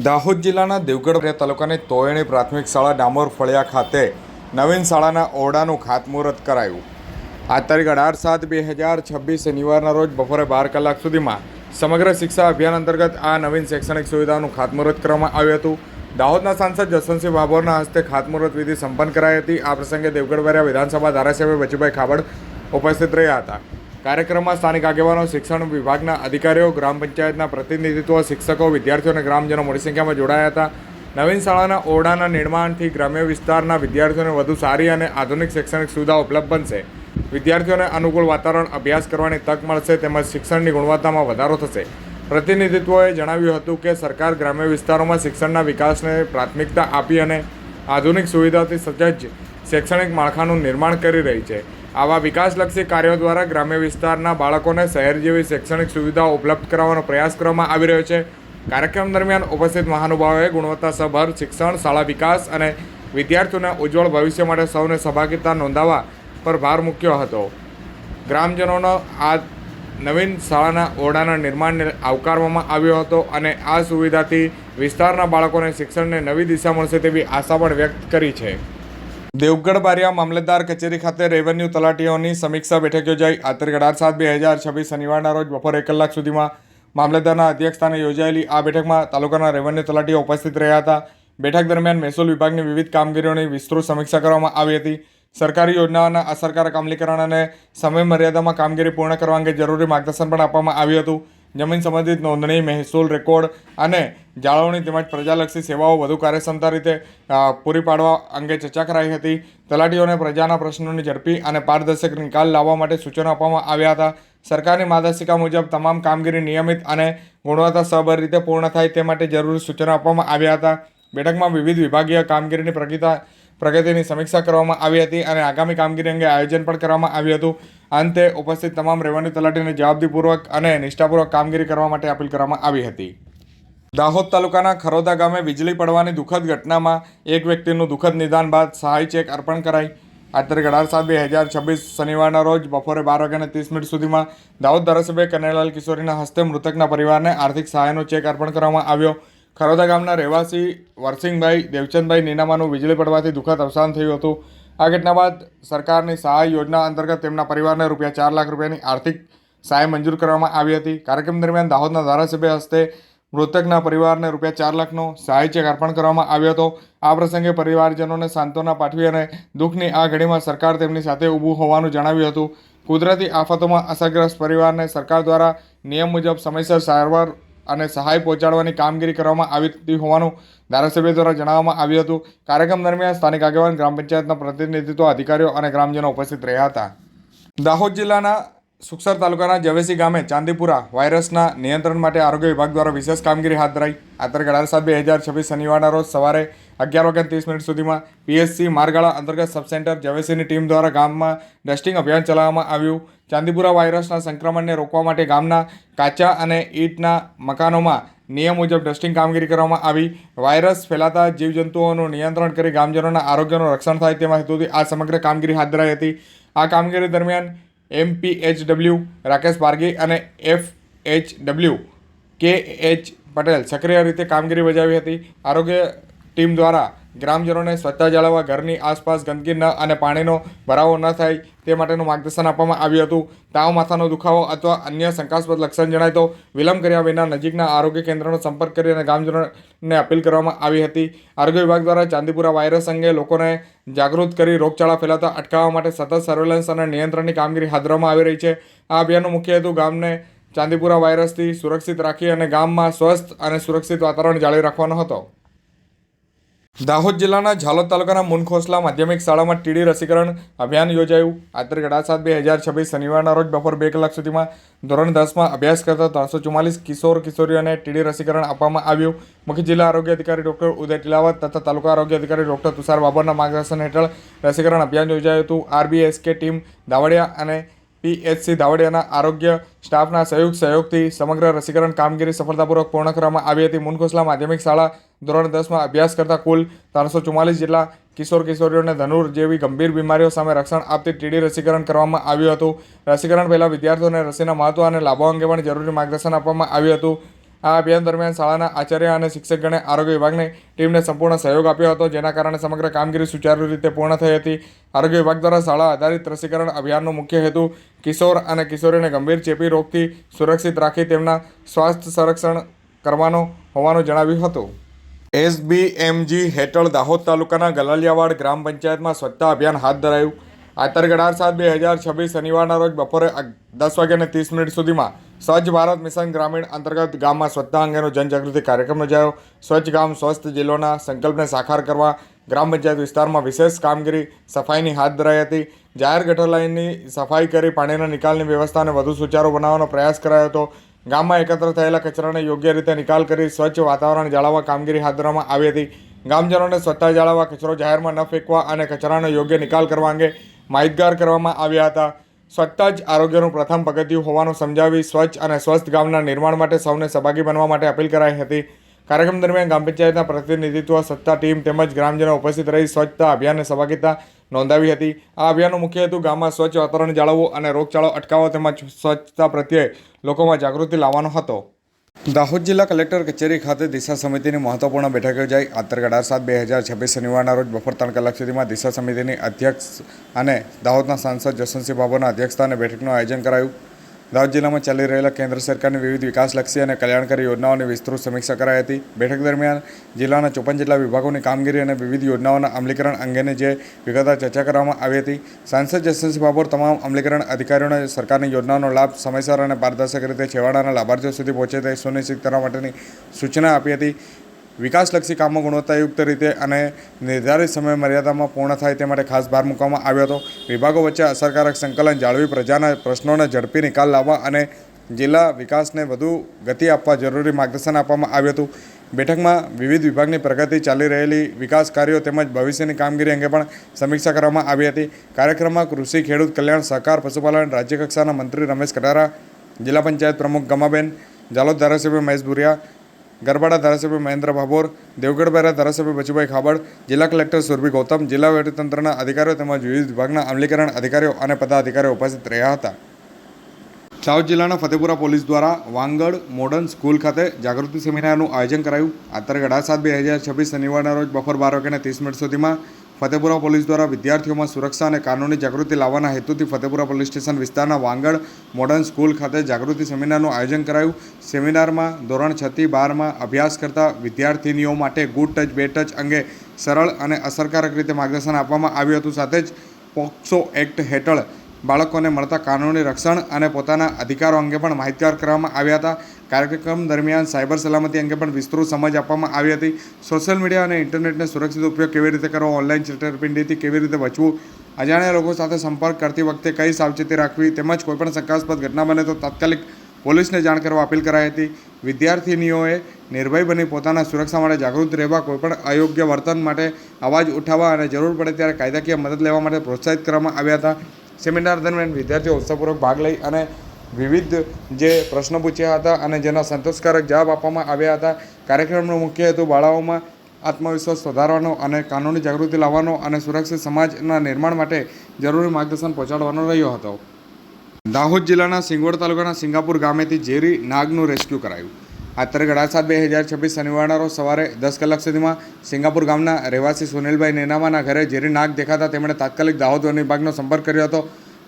દાહોદ જિલ્લાના દેવગઢ તાલુકાની તોયણી પ્રાથમિક શાળા ડામોર ફળિયા ખાતે નવીન શાળાના ઓરડાનું ખાતમુહૂર્ત કરાયું। આ તારીખ 18/7/2026 શનિવારના રોજ બપોરે 12 કલાક સુધીમાં સમગ્ર શિક્ષા અભિયાન અંતર્ગત આ નવીન શૈક્ષણિક સુવિધાનું ખાતમુહૂર્ત કરવામાં આવ્યું હતું। દાહોદના સાંસદ જસવંતસિંહ ભાભોરના હસ્તે ખાતમુહૂર્ત વિધિ સંપન્ન કરાઈ હતી। આ પ્રસંગે દેવગઢ વિધાનસભા ધારાસભ્ય બચુભાઈ ખાબડ ઉપસ્થિત રહ્યા હતા। કાર્યક્રમમાં સ્થાનિક આગેવાનો, શિક્ષણ વિભાગના અધિકારીઓ, ગ્રામ પંચાયતના પ્રતિનિધિત્વ, શિક્ષકો, વિદ્યાર્થીઓ અને ગ્રામજનો મોટી સંખ્યામાં જોડાયા હતા। નવીન શાળાના ઓરડાના નિર્માણથી ગ્રામ્ય વિસ્તારના વિદ્યાર્થીઓને વધુ સારી અને આધુનિક શૈક્ષણિક સુવિધાઓ ઉપલબ્ધ બનશે। વિદ્યાર્થીઓને અનુકૂળ વાતાવરણ, અભ્યાસ કરવાની તક મળશે તેમજ શિક્ષણની ગુણવત્તામાં વધારો થશે। પ્રતિનિધિત્વએ જણાવ્યું હતું કે સરકાર ગ્રામ્ય વિસ્તારોમાં શિક્ષણના વિકાસને પ્રાથમિકતા આપી અને આધુનિક સુવિધાઓથી સજ્જ શૈક્ષણિક માળખાનું નિર્માણ કરી રહી છે। આવા વિકાસલક્ષી કાર્યો દ્વારા ગ્રામ્ય વિસ્તારના બાળકોને શહેર જેવી શૈક્ષણિક સુવિધાઓ ઉપલબ્ધ કરાવવાનો પ્રયાસ કરવામાં આવી રહ્યો છે। કાર્યક્રમ દરમિયાન ઉપસ્થિત મહાનુભાવોએ ગુણવત્તાસભર શિક્ષણ, શાળા વિકાસ અને વિદ્યાર્થીઓના ઉજ્જવળ ભવિષ્ય માટે સૌને સહભાગિતા નોંધાવવા પર ભાર મૂક્યો હતો। ગ્રામજનોનો આ નવીન શાળાના ઓરડાના નિર્માણને આવકારવામાં આવ્યો હતો અને આ સુવિધાથી વિસ્તારના બાળકોને શિક્ષણને નવી દિશા મળશે તેવી આશા પણ વ્યક્ત કરી છે। દેવગઢ બારિયા મામલતદાર કચેરી ખાતે રેવન્યુ તલાટીઓની સમીક્ષા બેઠક યોજાઈ। આ તારીખ 18/7/2026 શનિવારના રોજ બપોરે 1 કલાક સુધીમાં મામલતદારના અધ્યક્ષસ્થાને યોજાયેલી આ બેઠકમાં તાલુકાના રેવન્યુ તલાટીઓ ઉપસ્થિત રહ્યા હતા। બેઠક દરમિયાન મહેસૂલ વિભાગની વિવિધ કામગીરીઓની વિસ્તૃત સમીક્ષા કરવામાં આવી હતી। સરકારી યોજનાઓના અસરકારક અમલીકરણ અને સમય મર્યાદામાં કામગીરી પૂર્ણ કરવા અંગે જરૂરી માર્ગદર્શન પણ આપવામાં આવ્યું હતું। જમીન સંબંધિત નોંધણી, મહેસૂલ રેકોર્ડ અને જાળવણી તેમજ પ્રજાલક્ષી સેવાઓ વધુ કાર્યક્ષમતા રીતે પૂરી પાડવા અંગે ચર્ચા કરાઈ હતી। તલાટીઓને પ્રજાના પ્રશ્નોની ઝડપી અને પારદર્શક નિકાલ લાવવા માટે સૂચનો આપવામાં આવ્યા હતા। સરકારની માર્ગદર્શિકા મુજબ તમામ કામગીરી નિયમિત અને ગુણવત્તાસભર રીતે પૂર્ણ થાય તે માટે જરૂરી સૂચનો આપવામાં આવ્યા હતા। બેઠકમાં વિવિધ વિભાગીય કામગીરીની પ્રગતિની સમીક્ષા કરવામાં આવી હતી અને આગામી કામગીરી અંગે આયોજન પણ કરવામાં આવ્યું હતું। અંતે ઉપસ્થિત તમામ રેવન્યુ તલાટીને જવાબદારીપૂર્વક અને નિષ્ઠાપૂર્વક કામગીરી કરવા માટે અપીલ કરવામાં આવી હતી। દાહોદ તાલુકાના ખરોદા ગામે વીજળી પડવાની દુઃખદ ઘટનામાં એક વ્યક્તિનું દુઃખદ નિદાન બાદ સહાય ચેક અર્પણ કરાઈ। આ તારીખ 18/7/2026 શનિવારના રોજ બપોરે 12:30 સુધીમાં દાહોદ ધારાસભ્ય કનૈયાલાલ કિશોરીના હસ્તે મૃતકના પરિવારને આર્થિક સહાયનો ચેક અર્પણ કરવામાં આવ્યો। ખરોદા ગામના રહેવાસી વરસિંગભાઈ દેવચંદભાઈ નીનામાનું વીજળી પડવાથી દુઃખદ અવસાન થયું હતું। આ ઘટના બાદ સરકારની સહાય યોજના અંતર્ગત તેમના પરિવારને ₹4 લાખ રૂપિયાની આર્થિક સહાય મંજૂર કરવામાં આવી હતી। કાર્યક્રમ દરમિયાન દાહોદના ધારાસભ્ય હસ્તે મૃતકના પરિવારને ₹4 લાખનો સહાય ચેક અર્પણ કરવામાં આવ્યો હતો। આ પ્રસંગે પરિવારજનોને સાંત્વના પાઠવી અને દુઃખની આ ઘડીમાં સરકાર તેમની સાથે ઊભું હોવાનું જણાવ્યું હતું। કુદરતી આફતોમાં અસરગ્રસ્ત પરિવારને સરકાર દ્વારા નિયમ મુજબ સમયસર સારવાર અને સહાય પહોંચાડવાની કામગીરી કરવામાં આવી હોવાનું ધારાસભ્ય દ્વારા જણાવવામાં આવ્યું હતું। કાર્યક્રમ દરમિયાન સ્થાનિક આગેવાન, ગ્રામ પંચાયતના પ્રતિનિધિત્વ, અધિકારીઓ અને ગ્રામજનો ઉપસ્થિત રહ્યા હતા। દાહોદ જિલ્લાના સુખસર તાલુકાના જવેસી ગામે ચાંદીપુરા વાયરસના નિયંત્રણ માટે આરોગ્ય વિભાગ દ્વારા વિશેષ કામગીરી હાથ ધરાઈ। આ તારીખ 18/7/2026 શનિવારના રોજ સવારે 11:30 સુધીમાં પીએચસી મારગાળા અંતર્ગત સબસેન્ટર જવેસીની ટીમ દ્વારા ગામમાં ડસ્ટિંગ અભિયાન ચલાવવામાં આવ્યું। ચાંદીપુરા વાયરસના સંક્રમણને રોકવા માટે ગામના કાચા અને ઈંટના મકાનોમાં નિયમ મુજબ ડસ્ટિંગ કામગીરી કરવામાં આવી। વાયરસ ફેલાતા જીવજંતુઓનું નિયંત્રણ કરી ગામજનોના આરોગ્યનું રક્ષણ થાય તેવા હેતુથી આ સમગ્ર કામગીરી હાથ ધરાઈ હતી। આ કામગીરી દરમિયાન MPHW રાકેશ પારગી અને FHW KH પટેલ સક્રિય રીતે કામગીરી બજાવી હતી। આરોગ્ય ટીમ દ્વારા ગ્રામજનોને સ્વચ્છતા જાળવવા, ઘરની આસપાસ ગંદકી ન અને પાણીનો ભરાવો ન થાય તે માટેનું માર્ગદર્શન આપવામાં આવ્યું હતું। તાવ, માથાનો દુખાવો અથવા અન્ય શંકાસ્પદ લક્ષણ જણાય તો વિલંબ કર્યા વિના નજીકના આરોગ્ય કેન્દ્રનો સંપર્ક કરી અને ગામજનોને અપીલ કરવામાં આવી હતી। આરોગ્ય વિભાગ દ્વારા ચાંદીપુરા વાયરસ અંગે લોકોને જાગૃત કરી રોગચાળા ફેલાતા અટકાવવા માટે સતત સર્વેલન્સ અને નિયંત્રણની કામગીરી હાથ ધરવામાં આવી રહી છે। આ અભિયાનનો મુખ્ય હેતુ ગામને ચાંદીપુરા વાયરસથી સુરક્ષિત રાખી અને ગામમાં સ્વસ્થ અને સુરક્ષિત વાતાવરણ જાળવી રાખવાનો હતો। દાહોદ જિલ્લાના ઝાલોદ તાલુકાના મુનખોસલા માધ્યમિક શાળામાં ટીડી રસીકરણ અભિયાન યોજાયું। આ તારીખ 18/7/2026 શનિવારના રોજ બપોર 2 કલાક સુધીમાં ધોરણ 10માં અભ્યાસ કરતા 344 કિશોર કિશોરીઓને ટીડી રસીકરણ આપવામાં આવ્યું। મુખ્ય જિલ્લા આરોગ્ય અધિકારી ડૉક્ટર ઉદય ટીલાવત તથા તાલુકા આરોગ્ય અધિકારી ડૉક્ટર તુષાર બાબરના માર્ગદર્શન હેઠળ રસીકરણ અભિયાન યોજાયું હતું। RBSK ટીમ દાવડિયા અને PHC દાવડિયાના આરોગ્ય સ્ટાફના સહયોગથી સમગ્ર રસીકરણ કામગીરી સફળતાપૂર્વક પૂર્ણ કરવામાં આવી હતી। મુનખોસલા માધ્યમિક શાળા ધોરણ 10માં અભ્યાસ કરતા કુલ 344 જેટલા કિશોર કિશોરીઓને ધનુર જેવી ગંભીર બીમારીઓ સામે રક્ષણ આપતી ટીડી રસીકરણ કરવામાં આવ્યું હતું। રસીકરણ પહેલાં વિદ્યાર્થીઓને રસીના મહત્વ અને લાભો અંગે પણ જરૂરી માર્ગદર્શન આપવામાં આવ્યું હતું। આ અભિયાન દરમિયાન શાળાના આચાર્ય અને શિક્ષકગણે આરોગ્ય વિભાગની ટીમને સંપૂર્ણ સહયોગ આપ્યો હતો, જેના કારણે સમગ્ર કામગીરી સુચારુ રીતે પૂર્ણ થઈ હતી. આરોગ્ય વિભાગ દ્વારા શાળા આધારિત રસીકરણ અભિયાનનો મુખ્ય હેતુ કિશોર અને કિશોરીને ગંભીર ચેપી રોગથી સુરક્ષિત રાખી તેમના સ્વાસ્થ્ય સંરક્ષણ કરવાનો હોવાનું જણાવ્યું હતું. SBMG હેઠળ દાહોદ તાલુકાના ગલાલિયાવાડ ગ્રામ પંચાયતમાં સ્વચ્છતા અભિયાન હાથ ધરાયું. આ તારીખ 18/7/2026 શનિવારના રોજ બપોરે 10:30 સુધીમાં સ્વચ્છ ભારત મિશન ગ્રામીણ અંતર્ગત ગામમાં સ્વચ્છતા અંગેનો જનજાગૃતિ કાર્યક્રમ યોજાયો. સ્વચ્છ ગામ સ્વસ્થ જિલ્લોના સંકલ્પને સાકાર કરવા ગ્રામ પંચાયત વિસ્તારમાં વિશેષ કામગીરી સફાઈની હાથ ધરાઈ હતી. જાહેર ગટર લાઇનની સફાઈ કરી પાણીના નિકાલની વ્યવસ્થાને વધુ સુચારુ બનાવવાનો પ્રયાસ કરાયો હતો. ગામમાં એકત્ર થયેલા કચરાને યોગ્ય રીતે નિકાલ કરી સ્વચ્છ વાતાવરણ જાળવવા કામગીરી હાથ ધરવામાં આવી હતી. ગામજનોને સ્વચ્છતા જાળવવા, કચરો જાહેરમાં ન ફેંકવા અને કચરાનો યોગ્ય નિકાલ કરવા અંગે માહિતગાર કરવામાં આવ્યા હતા. સ્વચ્છતા જ આરોગ્યનું પ્રથમ પગથિયું હોવાનું સમજાવી સ્વચ્છ અને સ્વસ્થ ગામના નિર્માણ માટે સૌને સહભાગી બનવા માટે અપીલ કરાઈ હતી. કાર્યક્રમ દરમિયાન ગ્રામ પંચાયતના પ્રતિનિધિત્વ, સ્વચ્છતા ટીમ તેમજ ગ્રામજનો ઉપસ્થિત રહી સ્વચ્છતા અભિયાનને સહભાગિતા નોંધાવી હતી. આ અભિયાનનો મુખ્ય હેતુ ગામમાં સ્વચ્છ વાતાવરણ જાળવવું અને રોગચાળો અટકાવવો તેમજ સ્વચ્છતા પ્રત્યે લોકોમાં જાગૃતિ લાવવાનો હતો. દાહોદ જિલ્લા કલેક્ટર કચેરી ખાતે દિશા સમિતિની મહત્વપૂર્ણ બેઠક યોજાઈ. આ તારીખ 18/7/2026 શનિવારના રોજ બપોર 3 કલાક સુધીમાં દિશા સમિતિની અધ્યક્ષ અને દાહોદના સાંસદ જસવંતસિંહ ભાભોરના અધ્યક્ષસ્થાને બેઠકનું આયોજન કરાયું. દાહોદ જિલ્લામાં ચાલી રહેલા કેન્દ્ર સરકારની વિવિધ વિકાસલક્ષી અને કલ્યાણકારી યોજનાઓની વિસ્તૃત સમીક્ષા કરાઈ હતી. બેઠક દરમિયાન જિલ્લાના 54 જેટલા વિભાગોની કામગીરી અને વિવિધ યોજનાઓના અમલીકરણ અંગેની જે વિગતવાર ચર્ચા કરવામાં આવી હતી. સાંસદ જસવંતસિંહ ભાભોર તમામ અમલીકરણ અધિકારીઓને સરકારની યોજનાઓનો લાભ સમયસર અને પારદર્શક રીતે છેવાડાના લાભાર્થીઓ સુધી પહોંચે તે સુનિશ્ચિત કરવા માટેની સૂચના આપી હતી. વિકાસલક્ષી કામો ગુણવત્તાયુક્ત રીતે અને નિર્ધારિત સમય મર્યાદામાં પૂર્ણ થાય તે માટે ખાસ ભાર મૂકવામાં આવ્યો હતો. વિભાગો વચ્ચે અસરકારક સંકલન જાળવી પ્રજાના પ્રશ્નોને ઝડપી નિકાલ લાવવા અને જિલ્લા વિકાસને વધુ ગતિ આપવા જરૂરી માર્ગદર્શન આપવામાં આવ્યું હતું. બેઠકમાં વિવિધ વિભાગની પ્રગતિ, ચાલી રહેલી વિકાસ કાર્યો તેમજ ભવિષ્યની કામગીરી અંગે પણ સમીક્ષા કરવામાં આવી હતી. કાર્યક્રમમાં કૃષિ, ખેડૂત કલ્યાણ, સહકાર, પશુપાલન રાજ્યકક્ષાના મંત્રી રમેશ કટારા, જિલ્લા પંચાયત પ્રમુખ ગમાબેન, જાલોદ ધારાસભ્ય મહેશ ભુરિયા, ગરબાડા ધારાસભ્ય મહેન્દ્ર ભાભોર, દેવગઢ બેરા ધારાસભ્ય બચુભાઈ ખાબડ, જિલ્લા કલેક્ટર સુરભી ગૌતમ, જિલ્લા વહીવટીતંત્રના અધિકારીઓ તેમજ વિવિધ વિભાગના અમલીકરણ અધિકારીઓ અને પદાધિકારીઓ ઉપસ્થિત રહ્યા હતા. દાહોદ જિલ્લાના ફતેપુરા પોલીસ દ્વારા વાંગડ મોડર્ન સ્કૂલ ખાતે જાગૃતિ સેમિનારનું આયોજન કરાયું. આ તારીખ 18/7/2026 શનિવારના રોજ બપોર 12:30 સુધીમાં ફતેપુરા પોલીસ દ્વારા વિદ્યાર્થીઓમાં સુરક્ષા અને કાનૂની જાગૃતિ લાવવાના હેતુથી ફતેપુરા પોલીસ સ્ટેશન વિસ્તારના વાંગડ મોડર્ન સ્કૂલ ખાતે જાગૃતિ સેમિનારનું આયોજન કરાયું. સેમિનારમાં ધોરણ 6 થી 12માં અભ્યાસ કરતા વિદ્યાર્થીનીઓ માટે ગુડ ટચ બેડ ટચ અંગે સરળ અને અસરકારક રીતે માર્ગદર્શન આપવામાં આવ્યું હતું. સાથે જ પોક્સો એક્ટ હેઠળ બાળકોને મળતા કાનૂની રક્ષણ અને પોતાના અધિકારો અંગે પણ માહિતગાર કરવામાં આવ્યા હતા. કાર્યક્રમ દરમિયાન સાયબર સલામતી અંગે પણ વિસ્તૃત સમજ આપવામાં આવી હતી. સોશિયલ મીડિયા અને ઇન્ટરનેટનો સુરક્ષિત ઉપયોગ કેવી રીતે કરવો, ઓનલાઈન છેતરપિંડીથી કેવી રીતે બચવું, અજાણ્યા લોકો સાથે સંપર્ક કરતી વખતે કઈ સાવચેતી રાખવી તેમજ કોઈપણ શંકાસ્પદ ઘટના બને તો તાત્કાલિક પોલીસને જાણ કરવા અપીલ કરાઈ હતી. વિદ્યાર્થીનીઓએ નિર્ભય બની પોતાના સુરક્ષા માટે જાગૃત રહેવા, કોઈપણ અયોગ્ય વર્તન માટે અવાજ ઉઠાવવા અને જરૂર પડે ત્યારે કાયદાકીય મદદ લેવા માટે પ્રોત્સાહિત કરવામાં આવ્યા હતા. સેમિનાર દરમિયાન વિદ્યાર્થીઓ ઉત્સાહપૂર્વક ભાગ લઈ અને વિવિધ જે પ્રશ્નો પૂછ્યા હતા અને જેના સંતોષકારક જવાબ આપવામાં આવ્યા હતા. કાર્યક્રમનો મુખ્ય હેતુ બાળાઓમાં આત્મવિશ્વાસ વધારવાનો અને કાનૂની જાગૃતિ લાવવાનો અને સુરક્ષિત સમાજના નિર્માણ માટે જરૂરી માર્ગદર્શન પહોંચાડવાનો રહ્યો હતો. દાહોદ જિલ્લાના સિંગવડ તાલુકાના સિંગાપુર ગામેથી ઝેરી નાગનું રેસ્ક્યુ કરાયું. આ તારીખ 18/7/2026 શનિવારના રોજ સવારે 10 કલાક સુધીમાં સિંગાપુર ગામના રહેવાસી સુનિલભાઈ નેનામાના ઘરે ઝેરી નાગ દેખાતા તેમણે તાત્કાલિક દાહોદ વન વિભાગનો સંપર્ક કર્યો હતો.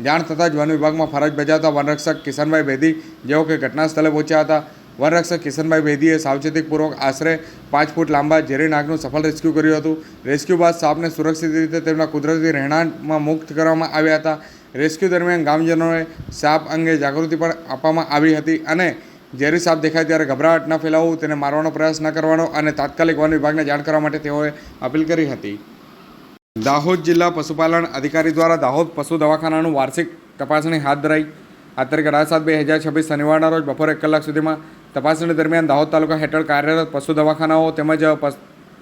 જાણ થતાં જ વન વિભાગમાં ફરજ બજાવતા વનરક્ષક કિશનભાઈ બેદી જેઓ કે ઘટના સ્થળે પહોંચ્યા હતા. વનરક્ષક કિશનભાઈ બેદીએ સાવચેતીપૂર્વક આશરે 5 ફૂટ લાંબા ઝેરી નાગનું સફળ રેસ્ક્યુ કર્યું હતું. રેસ્ક્યુ બાદ સાપને સુરક્ષિત રીતે તેમના કુદરતી રહેણાંકમાં મુક્ત કરવામાં આવ્યા હતા. રેસ્ક્યુ દરમિયાન ગામજનોએ સાપ અંગે જાગૃતિ પણ આપવામાં આવી હતી અને ઝેરી સાપ દેખાય ત્યારે ગભરાટ ન ફેલાવવું, તેને મારવાનો પ્રયાસ ન કરવાનો અને તાત્કાલિક વન વિભાગને જાણ કરવા માટે તેઓએ અપીલ કરી હતી. દાહોદ જિલ્લા પશુપાલન અધિકારી દ્વારા દાહોદ પશુ દવાખાનાનું વાર્ષિક તપાસણી હાથ ધરાઈ. આ તારીખ 18/7/2026 શનિવારના રોજ બપોર 1 કલાક સુધીમાં તપાસણી દરમિયાન દાહોદ તાલુકા હેઠળ કાર્યરત પશુ દવાખાનાઓ તેમજ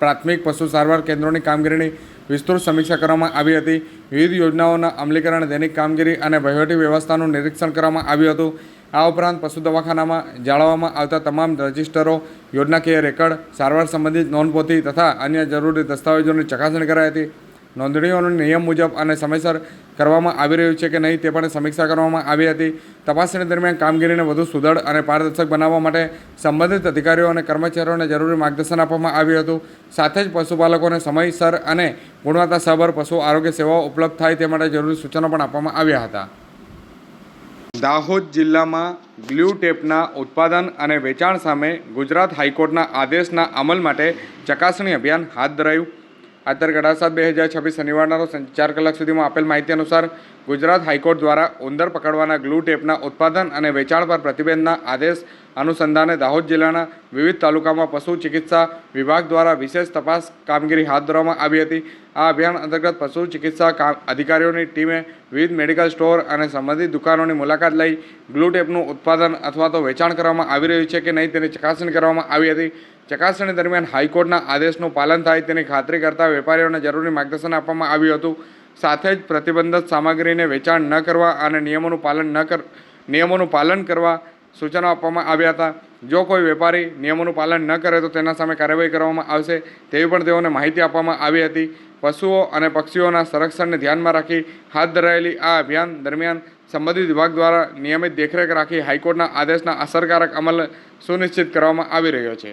પ્રાથમિક પશુ સારવાર કેન્દ્રોની કામગીરીની વિસ્તૃત સમીક્ષા કરવામાં આવી હતી. વિવિધ યોજનાઓના અમલીકરણ, દૈનિક કામગીરી અને વહીવટી વ્યવસ્થાનું નિરીક્ષણ કરવામાં આવ્યું હતું. આ ઉપરાંત પશુ દવાખાનામાં જાળવવામાં આવતા તમામ રજિસ્ટરો, યોજનાકીય રેકર્ડ, સારવાર સંબંધિત નોંધપોથી તથા અન્ય જરૂરી દસ્તાવેજોની ચકાસણી કરાઈ હતી. નોંધણીઓનું નિયમ મુજબ અને સમયસર કરવામાં આવી રહ્યું છે કે નહીં તે પણ સમીક્ષા કરવામાં આવી હતી. તપાસણી દરમિયાન કામગીરીને વધુ સુદૃઢ અને પારદર્શક બનાવવા માટે સંબંધિત અધિકારીઓ અને કર્મચારીઓને જરૂરી માર્ગદર્શન આપવામાં આવ્યું હતું. સાથે જ પશુપાલકોને સમયસર અને ગુણવત્તાસભર પશુ આરોગ્ય સેવાઓ ઉપલબ્ધ થાય તે માટે જરૂરી સૂચનો પણ આપવામાં આવ્યા હતા. દાહોદ જિલ્લામાં ગ્લુ ટેપના ઉત્પાદન અને વેચાણ સામે ગુજરાત હાઈકોર્ટના આદેશના અમલ માટે ચકાસણી અભિયાન હાથ ધરાયું. તારીખ 18/7/2026 શનિવારના રોજ 4 કલાક સુધીમાં આપેલ માહિતી અનુસાર ગુજરાત હાઈકોર્ટ દ્વારા ઉંદર પકડવાના ગ્લુ ટેપના ઉત્પાદન અને વેચાણ પર પ્રતિબંધના આદેશ અનુસંધાને દાહોદ જિલ્લાના વિવિધ તાલુકામાં પશુ ચિકિત્સા વિભાગ દ્વારા વિશેષ તપાસ કામગીરી હાથ ધરવામાં આવી હતી. આ અભિયાન અંતર્ગત પશુ ચિકિત્સા અધિકારીઓની ટીમે વિવિધ મેડિકલ સ્ટોર અને સંબંધિત દુકાનોની મુલાકાત લઈ ગ્લુ ટેપનું ઉત્પાદન અથવા તો વેચાણ કરવામાં આવી રહ્યું છે કે નહીં તેની ચકાસણી કરવામાં આવી હતી. ચકાસણી દરમિયાન હાઈકોર્ટના આદેશનું પાલન થાય તેની ખાતરી કરતા વેપારીઓને જરૂરી માર્ગદર્શન આપવામાં આવ્યું હતું. સાથે જ પ્રતિબંધિત સામગ્રીને વેચાણ ન કરવા અને નિયમોનું પાલન કરવા સૂચનો આપવામાં આવ્યા હતા. જો કોઈ વેપારી નિયમોનું પાલન ન કરે તો તેના સામે કાર્યવાહી કરવામાં આવશે તેવી પણ તેઓને માહિતી આપવામાં આવી હતી. પશુઓ અને પક્ષીઓના સંરક્ષણને ધ્યાનમાં રાખી હાથ ધરાયેલી આ અભિયાન દરમિયાન સંબંધિત વિભાગ દ્વારા નિયમિત દેખરેખ રાખી હાઈકોર્ટના આદેશના અસરકારક અમલ સુનિશ્ચિત કરવામાં આવી રહ્યો છે.